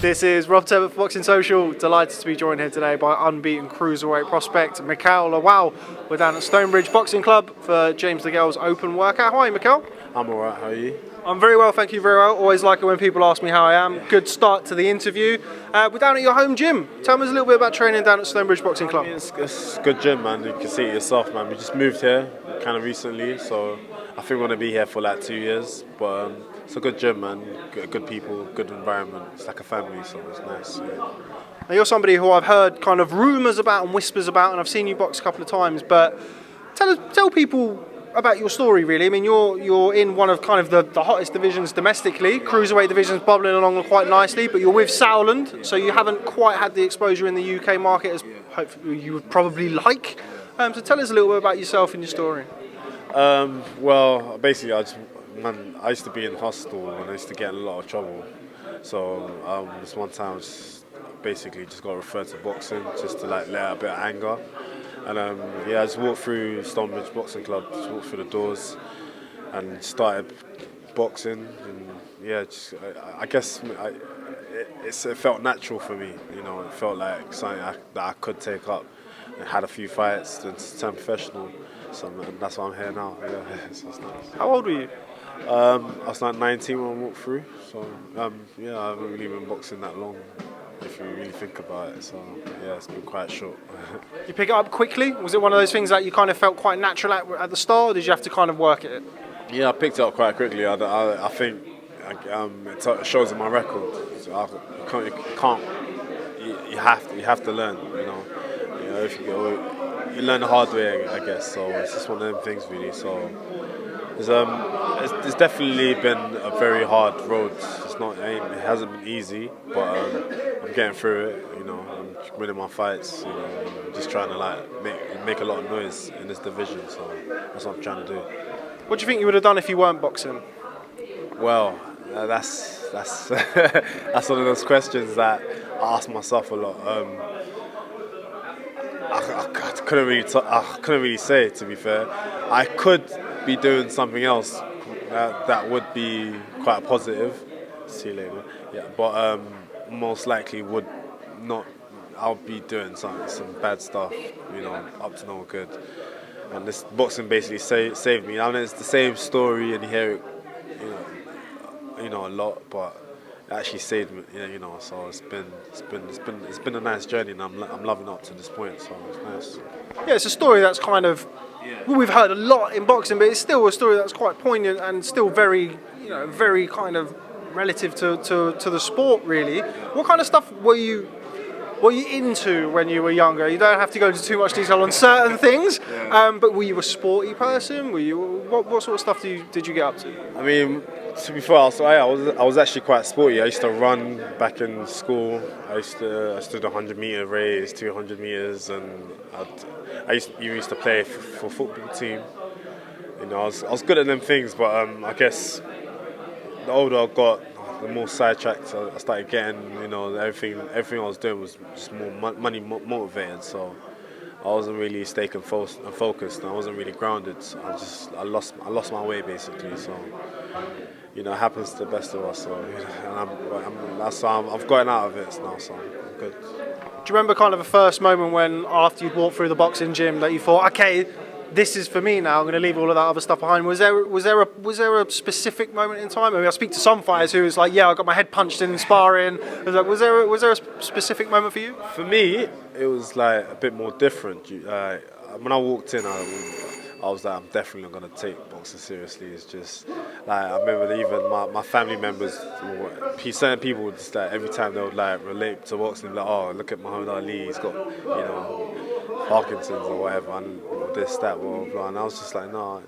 This is Rob Tebbutt for Boxing Social. Delighted to be joined here today by unbeaten Cruiserweight prospect Mikael Lawal. We're down at Stonebridge Boxing Club for James DeGale's open workout. How are you, Mikael? I'm alright, how are you? I'm very well, thank you very well. Always like it when people ask me how I am. Good start to the interview. We're down at your home gym. Tell me a little bit about training down at Stonebridge Boxing Club. It's a good gym, man. You can see it yourself, man. We just moved here kind of recently, so I think we're going to be here for like 2 years. But it's a good gym, man. Good people, good environment. It's like a family, so it's nice. Yeah. Now, you're somebody who I've heard kind of rumours about and whispers about, and I've seen you box a couple of times, but tell people about your story, really. I mean, you're in one of kind of the hottest divisions domestically. Cruiserweight division's bubbling along quite nicely, but you're with Sauerland, so you haven't quite had the exposure in the UK market as hopefully you would probably like. So tell us a little bit about yourself and your story. Well, basically, I used to be in hospital and I used to get in a lot of trouble. So this one time I basically just got referred to boxing just to like let out a bit of anger. And I just walked through Stonebridge Boxing Club, just walked through the doors and started boxing. And I guess it felt natural for me, you know, it felt like something that I could take up. I had a few fights to turn professional, so that's why I'm here now. Yeah, so it's nice. How old were you? I was like 19 when I walked through, so I haven't really been boxing that long, if you really think about it, so yeah, it's been quite short. You pick it up quickly? Was it one of those things that you kind of felt quite natural at the start, or did you have to kind of work it? Yeah, I picked it up quite quickly. I think it shows in my record. So you have to learn, you know. If you learn the hard way, I guess. So it's just one of them things, really. So it's definitely been a very hard road. It hasn't been easy, but I'm getting through it. You know, I'm winning my fights. You know, I'm just trying to like make a lot of noise in this division. So that's what I'm trying to do. What do you think you would have done if you weren't boxing? Well, that's that's one of those questions that I ask myself a lot. I couldn't really say, to be fair. I could be doing something else that would be quite positive. See you later. Yeah, but most likely would not. I'll be doing some bad stuff, you know, up to no good. And this boxing basically saved me. I mean, it's the same story, and you hear it, you know, a lot, but it actually saved me, you know. So it's been a nice journey, and I'm loving up to this point. So it's nice. Yeah, it's a story that's kind of we've heard a lot in boxing, but it's still a story that's quite poignant and still very kind of relative to the sport, really. What kind of stuff were you into when you were younger? You don't have to go into too much detail on certain things, but were you a sporty person? What sort of stuff did you get up to? I mean, to be fair, I was actually quite sporty. I used to run back in school. I stood 100-meter race, 200 meters, and I used to play for football team. You know, I was good at them things, but I guess the older I got, the more sidetracked I started getting. You know, everything I was doing was just more money motivated. So I wasn't really staying focused. And I wasn't really grounded. So I lost my way basically. So you know, it happens to the best of us. So and I've gotten out of it now. So I'm good. Do you remember kind of a first moment when, after you'd walked through the boxing gym, that you thought, okay, this is for me now, I'm going to leave all of that other stuff behind? Was there a specific moment in time? I mean, I speak to some fighters who was like, yeah, I got my head punched in sparring. Was there a specific moment for you? For me, it was like a bit more different. When I walked in, I was like, I'm definitely not going to take boxing seriously. It's just like, I remember that even my family members, certain people would just like, every time they would like relate to boxing, like, oh, look at Muhammad Ali, he's got, you know, Parkinson's or whatever, and this, that, blah, blah, blah. And I was just like, no.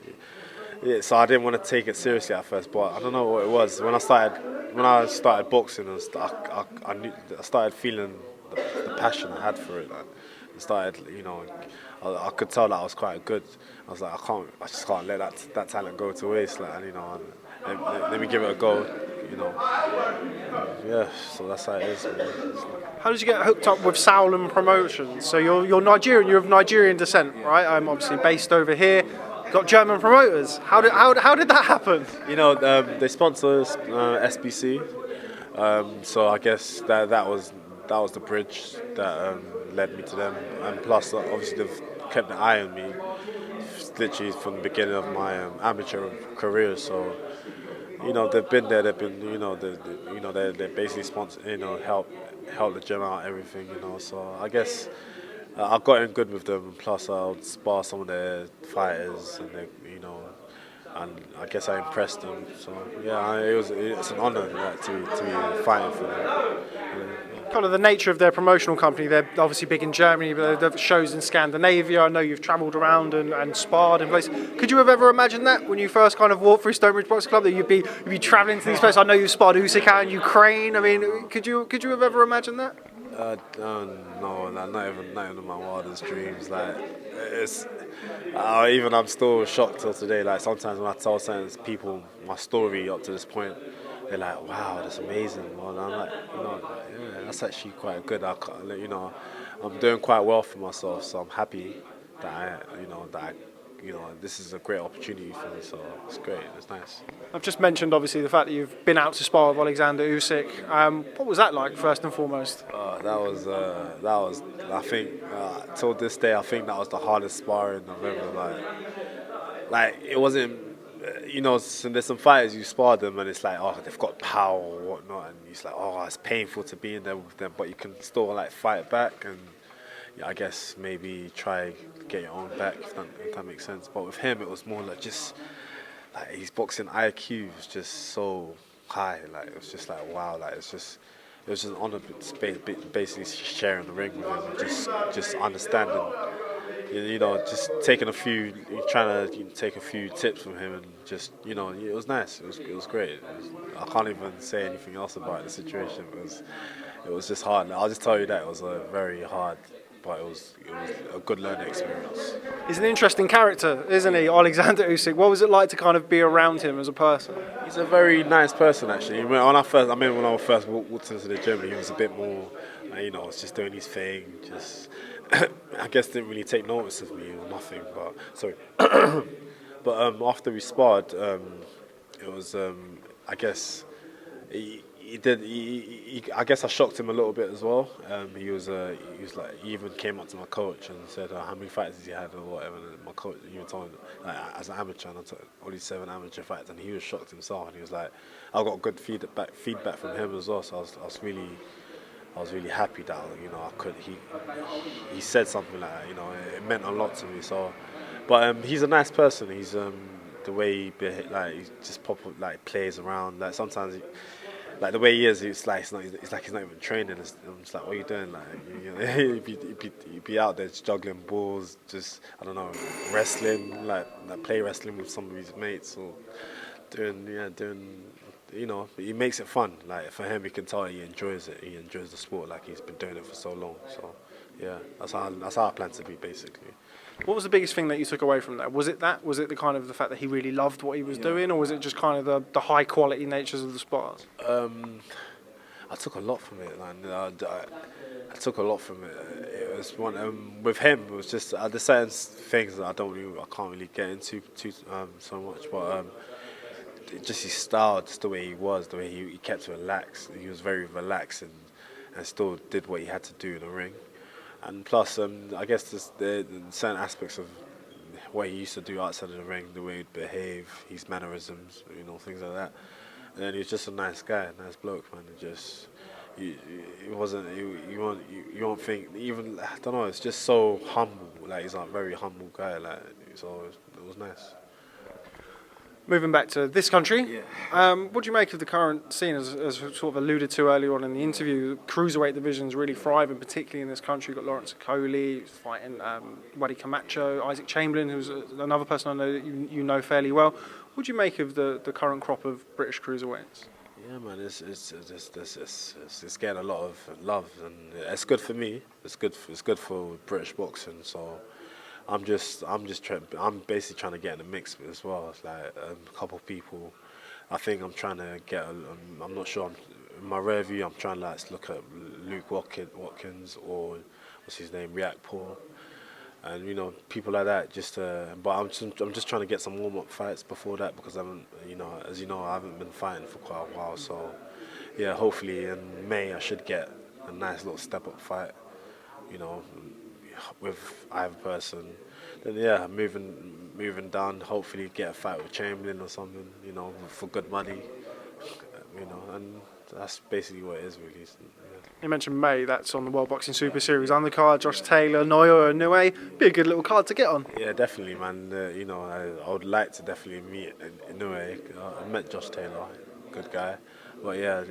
Yeah, so I didn't want to take it seriously at first, but I don't know what it was. When I started boxing, I started feeling the passion I had for it. I started, you know, I could tell that I was quite good. I was like, I just can't let that talent go to waste. Like, you know, let me give it a go. You know, yeah. So that's how it is. How did you get hooked up with Sauerland Promotions? So you're Nigerian. You're of Nigerian descent, right? I'm obviously based over here. Got German promoters. How did that happen? You know, they sponsor SBC. So I guess that was the bridge that led me to them, and plus obviously they've kept an eye on me literally from the beginning of my amateur career. So they've been there. They've been they basically sponsor help the gym out everything. So I guess I got in good with them. Plus I would spar some of their fighters, and and I guess I impressed them. So yeah, it's an honour to be fighting for them. Kind of the nature of their promotional company, they're obviously big in Germany, but they've shows in Scandinavia. I know you've travelled around and sparred in places. Could you have ever imagined that when you first kind of walked through Stonebridge Boxing Club, that you'd be travelling to these places? I know you've sparred Usyk out in Ukraine. I mean, could you have ever imagined that? No, not even in my wildest dreams. Like it's even I'm still shocked till today. Like sometimes when I tell certain people my story up to this point, they're like, "Wow, that's amazing." Well, I'm like, yeah, that's actually quite good. I'm doing quite well for myself, so I'm happy that this is a great opportunity for me. So it's great. It's nice. I've just mentioned obviously the fact that you've been out to spar with Alexander Usyk. What was that like, first and foremost? That was I think till this day I think that was the hardest sparring I've ever like it wasn't there's some fighters you spar them and it's like, oh, they've got power or whatnot, and it's like, oh, it's painful to be in there with them, but you can still like fight back and I guess maybe try get your own back if that makes sense. But with him it was more like just like his boxing IQ was just so high. Like it was just like, wow, like it was just an honour basically sharing the ring with him and just understanding, just taking trying to take a few tips from him, and just it was nice. It was great. I can't even say anything else about the situation. It was just hard. I'll just tell you that it was a very hard, but it was a good learning experience. He's an interesting character, isn't he, Alexander Usyk? What was it like to kind of be around him as a person? He's a very nice person, actually. When I first walked into the gym, he was a bit more, was just doing his thing. Just, I guess, didn't really take notice of me or nothing. But sorry, but after we sparred, it was, I guess, he did. I guess I shocked him a little bit as well. He was like, he even came up to my coach and said, how many fights has he had or whatever. And my coach, he was told, like, as an amateur, and I took only 7 amateur fights, and he was shocked himself. And he was like, I got good feedback from him as well. So I was really happy that I could. He said something like that, it meant a lot to me. So, but he's a nice person. He's the way he just plays around. Like sometimes. Like the way he is, it's like he's not even training. I'm just like, what are you doing? Like, he'd be out there just juggling balls, just I don't know, wrestling, like play wrestling with some of his mates, or doing. He makes it fun. Like for him, you can tell he enjoys it. He enjoys the sport. Like he's been doing it for so long. So yeah, that's how I plan to be basically. What was the biggest thing that you took away from that? Was it that? Was it the kind of the fact that he really loved what he was doing, or was it just kind of the high quality natures of the spars? I took a lot from it, man. I took a lot from it. It was one with him. It was just there's certain things that I can't really get into too so much, but just his style, just the way he was, the way he kept relaxed. He was very relaxed and still did what he had to do in the ring. And plus, I guess the certain aspects of what he used to do outside of the ring, the way he'd behave, his mannerisms, things like that. And he was just a nice guy, a nice bloke, man. You won't think, even, I don't know, it's just so humble. Like, he's a very humble guy, like, so it was nice. Moving back to this country, Yeah. what do you make of the current scene? As sort of alluded to earlier on in the interview, cruiserweight division's really thriving, particularly in this country. You've got Lawrence Okoli fighting Waddy Camacho, Isaac Chamberlain, who's another person I know that you know fairly well. What do you make of the current crop of British cruiserweights? Yeah, man, it's getting a lot of love, and it's good for me. It's good for British boxing. So I'm basically trying to get in the mix as well. It's like a couple of people. I think I'm trying to get. I'm not sure. In my rear view, I'm trying to look at Luke Watkins or what's his name, Riak Paul, and people like that. But I'm just trying to get some warm up fights before that, because I haven't, as I haven't been fighting for quite a while. So yeah, hopefully in May I should get a nice little step up fight, you know, with either person. Then yeah, moving down. Hopefully get a fight with Chamberlain or something, you know, for good money, you know, and that's basically what it is really. Yeah. You mentioned May, that's on the World Boxing Super Series undercard. Josh Taylor, Noyo, and Nue. Be a good little card to get on. Yeah, definitely, man. You know, I would like to definitely meet Inoue. I met Josh Taylor, good guy. But yeah,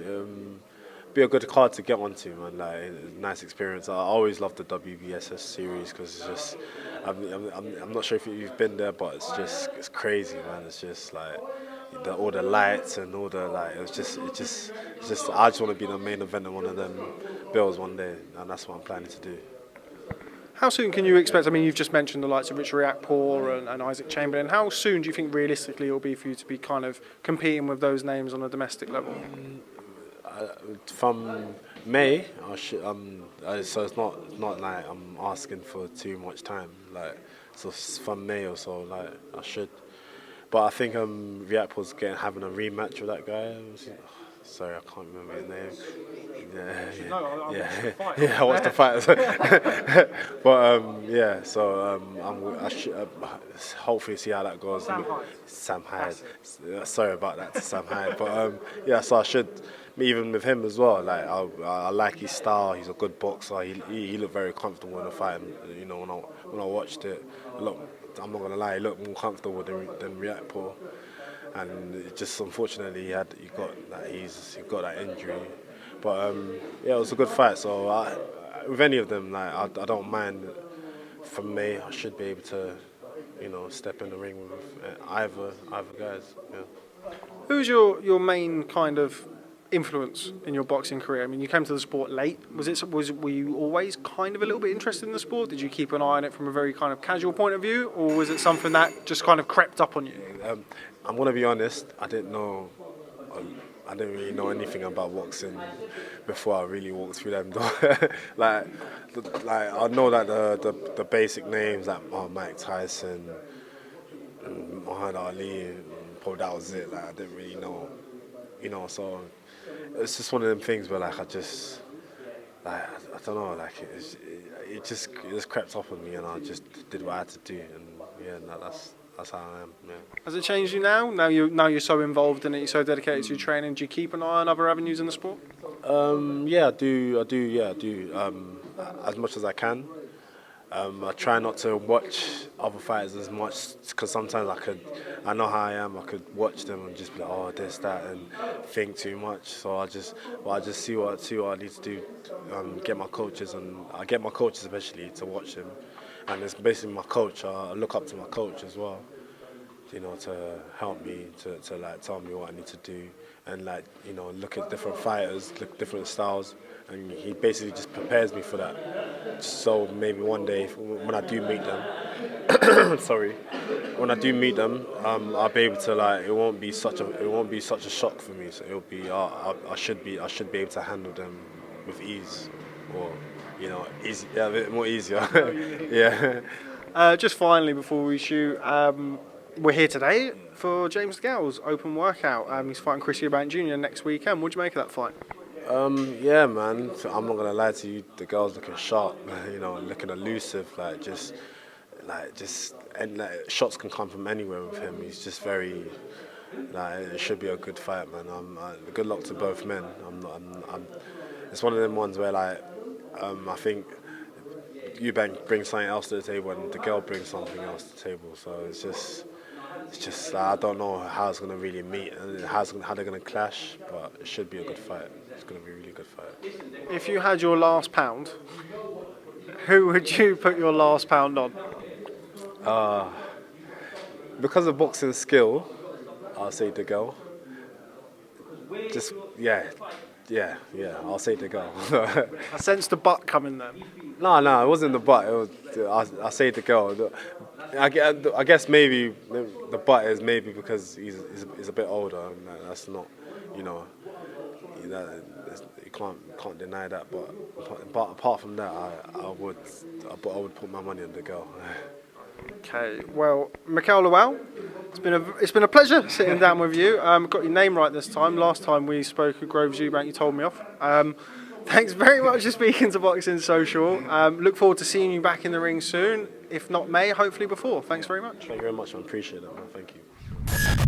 be a good card to get onto, man. Like, a nice experience. I always love the WBSS series because it's just, I'm not sure if you've been there, but it's crazy, man. It's just like all the lights and all the like. It's just. I just want to be the main event in one of them bills one day, and that's what I'm planning to do. How soon can you expect? I mean, you've just mentioned the likes of Richard Riakporhe and Isaac Chamberlain. How soon do you think realistically it will be for you to be kind of competing with those names on a domestic level? From May, so it's not like I'm asking for too much time. Like, so from May or so, like I should. But I think Riakporhe's having a rematch with that guy. Sorry, I can't remember his name. Yeah, I watched the fight. But yeah, so I should hopefully see how that goes. Sam Hyde. Sorry about that to Sam Hyde, but yeah, so I should. Even with him as well, like I like his style. He's a good boxer. He looked very comfortable in the fight. And, you know, when I watched it, I'm not gonna lie, he looked more comfortable than Riakporhe. And it just unfortunately he got that injury, but yeah, it was a good fight. So with any of them, like I don't mind. For me, I should be able to, you know, step in the ring with either guys. Yeah. Who's your main kind of influence in your boxing career? I mean, you came to the sport late. Were you always kind of a little bit interested in the sport? Did you keep an eye on it from a very kind of casual point of view, or was it something that just kind of crept up on you? I'm gonna be honest. I didn't really know anything about boxing before I really walked through them doors. like, I know that the basic names like Mike Tyson, Muhammad Ali, probably that was it. Like I didn't really know, you know. So it's just one of them things where like I don't know, like it just crept up on me, and I just did what I had to do, and yeah, no, that's how I am. Yeah. Has it changed you now? Now you're so involved in it, you're so dedicated to your training. Do you keep an eye on other avenues in the sport? Yeah, I do. Yeah, I do. As much as I can. I try not to watch other fighters as much because sometimes I know how I am. I could watch them and just be like, oh, this, that, and think too much. So I just see what I need to do. Get my coaches, and I get my coaches especially to watch them, and it's basically my coach. I look up to my coach as well, you know, to help me to like tell me what I need to do, and like, you know, look at different fighters, look at different styles, and he basically just prepares me for that. So maybe one day when I do meet them, sorry, when I do meet them, I'll be able to like it won't be such a shock for me. So it'll be I should be able to handle them with ease, or you know, easy, yeah, a bit more easier. Yeah. Just finally, before we shoot, we're here today for James DeGale's open workout. He's fighting Chris Eubank Jr. next weekend. What do you make of that fight? Yeah, man. I'm not gonna lie to you. The girl's looking sharp, you know, looking elusive. And like, shots can come from anywhere with him. He's just very. It should be a good fight, man. Good luck to both men. It's one of them ones where like, I think Eubank brings something else to the table, and the girl brings something else to the table. So it's just I don't know how it's gonna really meet and how they're gonna clash, but it should be a good fight. It's gonna be a really good fight. If you had your last pound, who would you put your last pound on? Because of boxing skill, I'll say the girl. Just yeah. I'll say the girl. I sensed the butt coming then. No, it wasn't the butt. It was I say the girl. I guess maybe the butt is maybe because he's a bit older, and that's not, you know, you can't deny that. But apart from that, I would put my money on the girl. Okay, well, Mikael Lawal, it's been a pleasure sitting down with you. Got your name right this time. Last time we spoke at Groves Eubank, you told me off. Thanks very much for speaking to Boxing Social. Look forward to seeing you back in the ring soon. If not May, hopefully before. Thanks very much. Thank you very much. I appreciate it, man. Thank you.